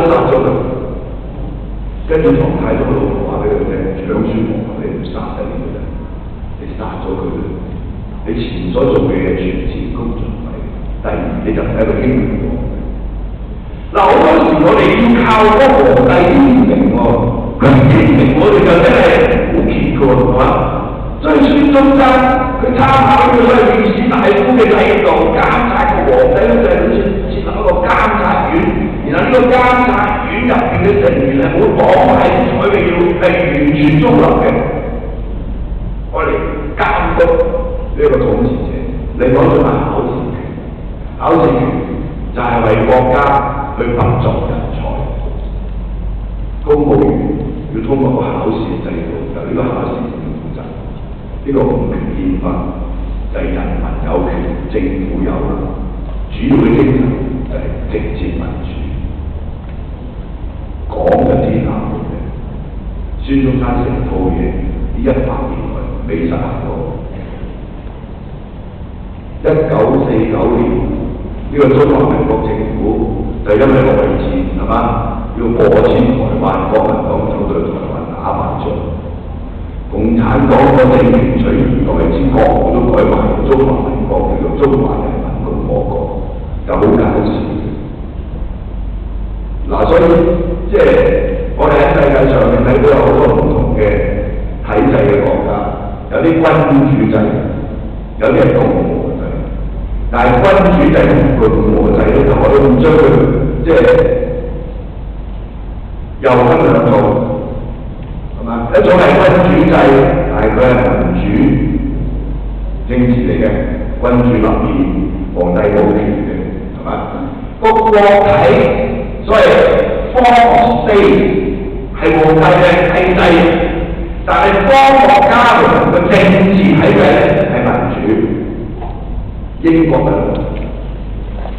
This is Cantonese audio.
殺咗佢，跟住唐太宗老婆話俾佢聽，長孫王你唔殺得呢個人，你殺咗佢，你前所做嘅嘢全前功盡廢。第二，你就係一個英明王。嗱，好多時我哋要靠嗰個皇帝英明喎，佢唔英明我哋就真係好奇怪係嘛？所以孫中山佢參考呢個所謂御史大夫嘅制度，監察個皇帝咧就係好似設立一個監察院，然後呢個監察院入邊嘅成員係冇黨派色彩嘅，要係完全中立嘅，我哋監督呢個統治者。另外仲係考試權，考試權就係為國家去拔擢人才。公務員要通過個考試制度，由呢個考試負責。呢個五權憲法就係人民有權，政府有能，主要嘅精神就係直接民主，講就天下無敵。孫中山成套嘢呢100年來未實行過。1949年呢個中華民國政府就因為內戰係嘛，要破遷台灣，國民黨走到台灣打敗仗。共產黨個政權取而代之，國號都改埋中華民國，叫做中華人民共和國，就好搞笑。嗱，所以即係我哋喺世界上面睇到有好多唔同嘅體制嘅國家，有啲君主制，有啲係共和制。但係君主制同共和制咧，就可以將佢即係又分兩種。一種係君主制，但係佢係民主政治嚟嘅，君主立憲，皇帝冇權嘅，係嘛？個國體所謂 form of state 係皇帝嘅體制，但係科學家同個政治體制係民主。英國係